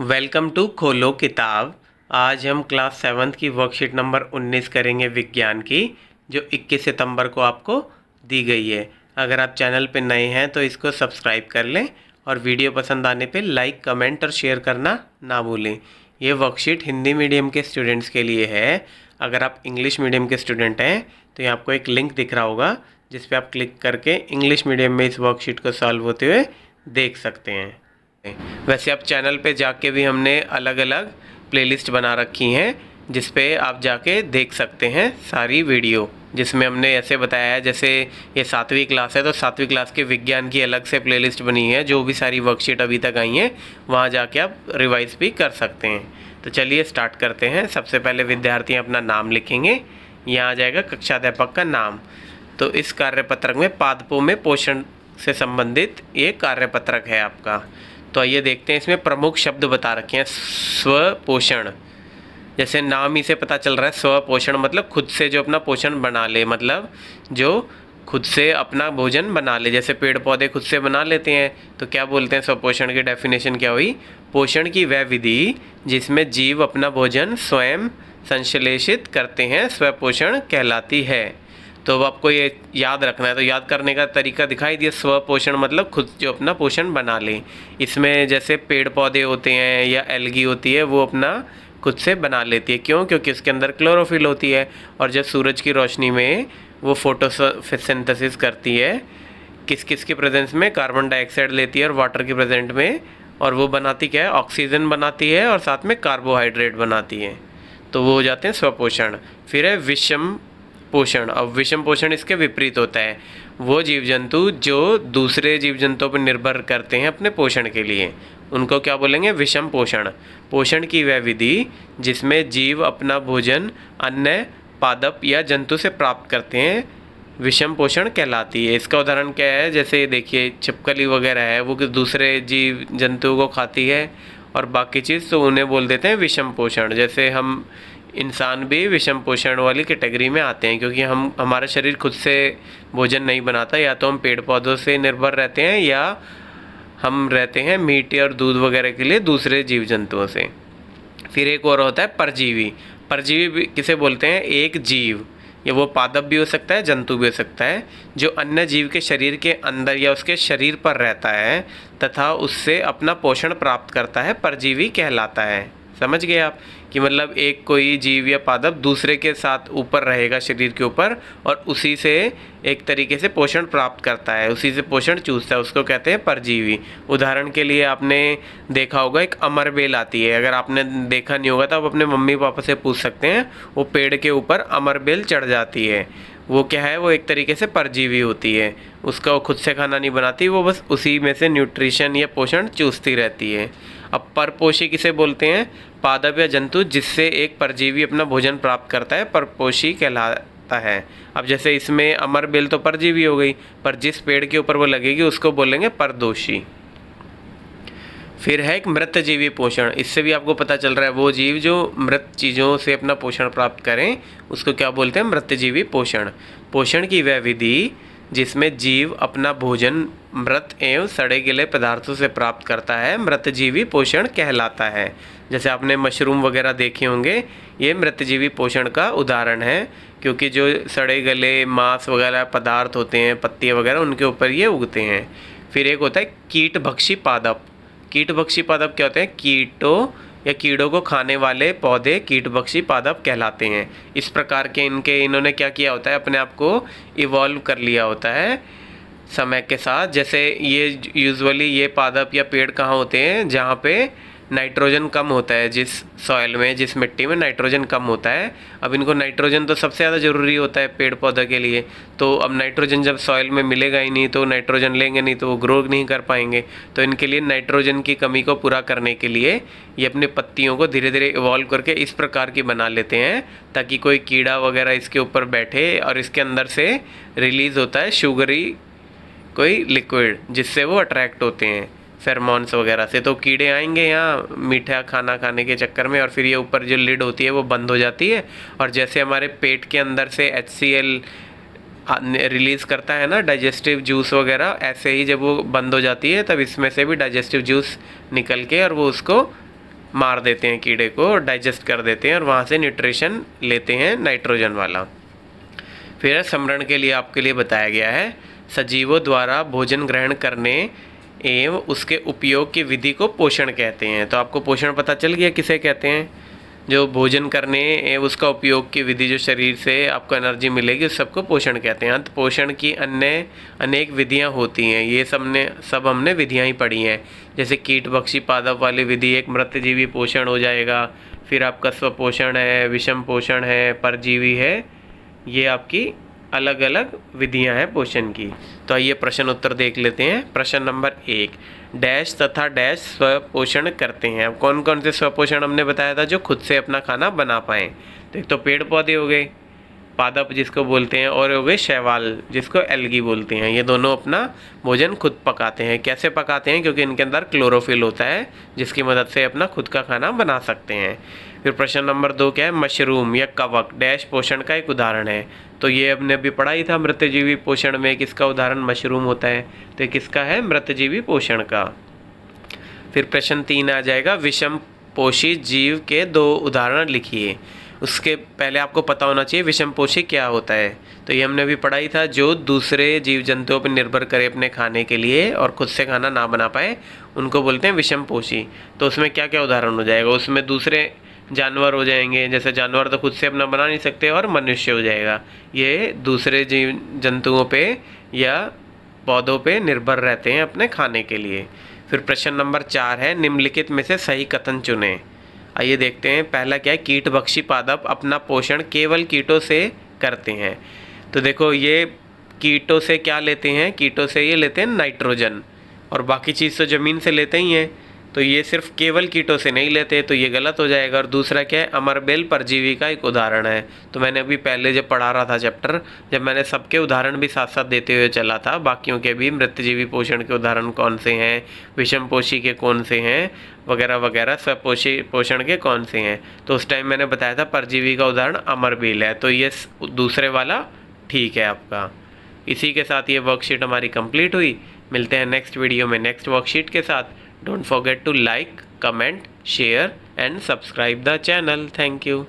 Welcome to खोलो किताब। आज हम क्लास 7th की वर्कशीट नंबर 19 करेंगे विज्ञान की, जो 21 सितंबर को आपको दी गई है। अगर आप चैनल पे नए हैं तो इसको सब्सक्राइब कर लें और वीडियो पसंद आने पे लाइक, कमेंट और शेयर करना ना भूलें। ये वर्कशीट हिंदी मीडियम के स्टूडेंट्स के लिए है। अगर आप इंग्लिश मीडियम के स्टूडेंट हैं तो यहाँ आपको एक लिंक दिख रहा होगा, जिस पर आप क्लिक करके इंग्लिश मीडियम में इस वर्कशीट को सॉल्व होते हुए देख सकते हैं। वैसे आप चैनल पे जाके भी हमने अलग अलग प्लेलिस्ट बना रखी हैं, जिस पे आप जाके देख सकते हैं सारी वीडियो, जिसमें हमने ऐसे बताया है जैसे ये 7वीं क्लास है तो 7वीं क्लास के विज्ञान की अलग से प्लेलिस्ट बनी है। जो भी सारी वर्कशीट अभी तक आई हैं वहाँ जाके आप रिवाइज भी कर सकते हैं। तो चलिए स्टार्ट करते हैं। सबसे पहले विद्यार्थी अपना नाम लिखेंगे। यहाँ आ जाएगा कक्षाध्यापक का नाम। तो इस कार्यपत्रक में पादपों में पोषण से संबंधित ये कार्यपत्रक है आपका। तो आइए देखते हैं, इसमें प्रमुख शब्द बता रखे हैं। स्वपोषण, जैसे नाम ही से पता चल रहा है, स्वपोषण मतलब खुद से जो अपना पोषण बना ले, मतलब जो खुद से अपना भोजन बना ले। जैसे पेड़ पौधे खुद से बना लेते हैं तो क्या बोलते हैं, स्वपोषण की डेफिनेशन क्या हुई? पोषण की वह विधि जिसमें जीव अपना भोजन स्वयं संश्लेषित करते हैं स्वपोषण कहलाती है। तो अब आपको ये याद रखना है, तो याद करने का तरीका दिखाई दिया। स्वपोषण मतलब खुद जो अपना पोषण बना ले। इसमें जैसे पेड़ पौधे होते हैं या एल्गी होती है, वो अपना खुद से बना लेती है। क्यों? क्योंकि इसके अंदर क्लोरोफिल होती है और जब सूरज की रोशनी में वो फोटोसिंथेसिस करती है, किस किस के प्रेजेंस में? कार्बन डाइऑक्साइड लेती है और वाटर के प्रेजेंट में, और वो बनाती क्या है? ऑक्सीजन बनाती है और साथ में कार्बोहाइड्रेट बनाती है। तो वो हो जाते हैं स्वपोषण। फिर है विषम पोषण। अब विषम पोषण इसके विपरीत होता है। वो जीव जंतु जो दूसरे जीव जंतुओं पर निर्भर करते हैं अपने पोषण के लिए, उनको क्या बोलेंगे? विषम पोषण। पोषण की वह विधि जिसमें जीव अपना भोजन अन्य पादप या जंतु से प्राप्त करते हैं, विषम पोषण कहलाती है। इसका उदाहरण क्या है? जैसे देखिए छिपकली वगैरह है, वो दूसरे जीव जंतुओं को खाती है और बाकी चीज़, तो उन्हें बोल देते हैं विषम पोषण। जैसे हम इंसान भी विषम पोषण वाली कैटेगरी में आते हैं, क्योंकि हमारा शरीर खुद से भोजन नहीं बनाता। या तो हम पेड़ पौधों से निर्भर रहते हैं या हम रहते हैं मीट और दूध वगैरह के लिए दूसरे जीव जंतुओं से। फिर एक और होता है परजीवी। परजीवी किसे बोलते हैं? एक जीव, या वो पादप भी हो सकता है, जंतु भी हो सकता है, जो अन्य जीव के शरीर के अंदर या उसके शरीर पर रहता है तथा उससे अपना पोषण प्राप्त करता है, परजीवी कहलाता है। समझ गए आप? कि मतलब एक कोई जीव या पादप दूसरे के साथ ऊपर रहेगा शरीर के ऊपर और उसी से एक तरीके से पोषण प्राप्त करता है, उसी से पोषण चूसता है, उसको कहते हैं परजीवी। उदाहरण के लिए आपने देखा होगा एक अमरबेल आती है। अगर आपने देखा नहीं होगा तो आप अपने मम्मी पापा से पूछ सकते हैं। वो पेड़ के ऊपर अमरबेल चढ़ जाती है। वो क्या है? वो एक तरीके से परजीवी होती है। उसका वो खुद से खाना नहीं बनाती, वो बस उसी में से न्यूट्रिशन या पोषण चूसती रहती है। अब परपोषी किसे बोलते हैं? पादप या जंतु जिससे एक परजीवी अपना भोजन प्राप्त करता है, परपोषी कहलाता है। अब जैसे इसमें अमरबेल तो परजीवी हो गई, पर जिस पेड़ के ऊपर वो लगेगी उसको बोलेंगे परदोषी। फिर है एक मृतजीवी पोषण। इससे भी आपको पता चल रहा है, वो जीव जो मृत चीज़ों से अपना पोषण प्राप्त करें उसको क्या बोलते हैं? मृतजीवी पोषण। पोषण की वह विधि जिसमें जीव अपना भोजन मृत एवं सड़े गले पदार्थों से प्राप्त करता है, मृतजीवी पोषण कहलाता है। जैसे आपने मशरूम वगैरह देखे होंगे, ये मृतजीवी पोषण का उदाहरण है, क्योंकि जो सड़े गले मांस वगैरह पदार्थ होते हैं, पत्तियाँ वगैरह, उनके ऊपर ये उगते हैं। फिर एक होता है कीटभक्षी पादप। कीटभक्षी पादप क्या होते हैं? कीटों या कीड़ों को खाने वाले पौधे कीटभक्षी पादप कहलाते हैं। इस प्रकार के इन्होंने क्या किया होता है? अपने आप को इवॉल्व कर लिया होता है समय के साथ। जैसे ये यूजुअली ये पादप या पेड़ कहाँ होते हैं? जहाँ पे नाइट्रोजन कम होता है, जिस सॉइल में, जिस मिट्टी में नाइट्रोजन कम होता है। अब इनको नाइट्रोजन तो सबसे ज़्यादा ज़रूरी होता है पेड़ पौधे के लिए। तो अब नाइट्रोजन जब सॉइल में मिलेगा ही नहीं, तो नाइट्रोजन लेंगे नहीं तो वो ग्रो नहीं कर पाएंगे। तो इनके लिए नाइट्रोजन की कमी को पूरा करने के लिए ये अपनी पत्तियों को धीरे धीरे इवॉल्व करके इस प्रकार की बना लेते हैं, ताकि कोई कीड़ा वगैरह इसके ऊपर बैठे और इसके अंदर से रिलीज़ होता है शुगरी कोई लिक्विड, जिससे वो अट्रैक्ट होते हैं फेरोमोन्स वगैरह से। तो कीड़े आएंगे यहाँ मीठा खाना खाने के चक्कर में, और फिर ये ऊपर जो लिड होती है वो बंद हो जाती है, और जैसे हमारे पेट के अंदर से HCl रिलीज़ करता है ना, डाइजेस्टिव जूस वगैरह, ऐसे ही जब वो बंद हो जाती है तब इसमें से भी डाइजेस्टिव जूस निकल के और वो उसको मार देते हैं, कीड़े को डाइजेस्ट कर देते हैं और वहाँ से न्यूट्रिशन लेते हैं नाइट्रोजन वाला। फिर समरण के लिए आपके लिए बताया गया है, सजीवों द्वारा भोजन ग्रहण करने एवं उसके उपयोग की विधि को पोषण कहते हैं। तो आपको पोषण पता चल गया किसे कहते हैं। जो भोजन करने एवं उसका उपयोग की विधि, जो शरीर से आपको एनर्जी मिलेगी, उस सबको पोषण कहते हैं। तो पोषण की अन्य अनेक विधियां होती हैं, ये सब हमने विधियां ही पढ़ी हैं। जैसे कीटभक्षी पादप वाली विधि एक मृतजीवी पोषण हो जाएगा। फिर आपका स्वपोषण है, विषम पोषण है, परजीवी है। ये आपकी अलग अलग विधियां हैं पोषण की। तो आइए प्रश्न उत्तर देख लेते हैं। प्रश्न नंबर 1, डैश तथा डैश स्वपोषण करते हैं। अब कौन कौन से स्वपोषण हमने बताया था जो खुद से अपना खाना बना पाएँ। तो एक तो पेड़ पौधे हो गए, पादप जिसको बोलते हैं, और हो गए शैवाल जिसको एल्गी बोलते हैं। ये दोनों अपना भोजन खुद पकाते हैं। कैसे पकाते हैं? क्योंकि इनके अंदर क्लोरोफिल होता है जिसकी मदद से अपना खुद का खाना बना सकते हैं। फिर प्रश्न नंबर 2 क्या है? मशरूम या कवक डैश पोषण का एक उदाहरण है। तो ये हमने अभी पढ़ा ही था मृतजीवी पोषण में, किसका उदाहरण मशरूम होता है। तो किसका है? मृतजीवी पोषण का। फिर प्रश्न 3 आ जाएगा, विषम पोषित जीव के 2 उदाहरण लिखिए। उसके पहले आपको पता होना चाहिए विषम पोषी क्या होता है। तो ये हमने भी पढ़ा ही था, जो दूसरे जीव जंतुओं पर निर्भर करे अपने खाने के लिए और खुद से खाना ना बना पाए, उनको बोलते हैं विषम पोषी। तो उसमें क्या क्या उदाहरण हो जाएगा? उसमें दूसरे जानवर हो जाएंगे, जैसे जानवर तो खुद से अपना बना नहीं सकते, और मनुष्य हो जाएगा। ये दूसरे जीव जंतुओं पे या पौधों पे निर्भर रहते हैं अपने खाने के लिए। फिर प्रश्न नंबर 4 है, निम्नलिखित में से सही कथन चुनें। आइए देखते हैं। पहला क्या है? कीटभक्षी पादप अपना पोषण केवल कीटों से करते हैं। तो देखो, ये कीटों से क्या लेते हैं? कीटों से ये लेते हैं नाइट्रोजन, और बाकी चीज़ तो ज़मीन से लेते ही हैं। तो ये सिर्फ केवल कीटों से नहीं लेते, तो ये गलत हो जाएगा। और दूसरा क्या है? अमरबेल परजीवी का एक उदाहरण है। तो मैंने अभी पहले जब पढ़ा रहा था चैप्टर, जब मैंने सबके उदाहरण भी साथ साथ देते हुए चला था, बाकियों के भी मृतजीवी पोषण के उदाहरण कौन से हैं, विषम पोषी के कौन से हैं, वगैरह वगैरह, स्वपोषी पोषण के कौन से हैं। तो उस टाइम मैंने बताया था परजीवी का उदाहरण अमरबेल है। तो ये दूसरे वाला ठीक है आपका। इसी के साथ ये वर्कशीट हमारी कंप्लीट हुई। मिलते हैं नेक्स्ट वीडियो में नेक्स्ट वर्कशीट के साथ। Don't forget to like, comment, share and subscribe the channel. Thank you.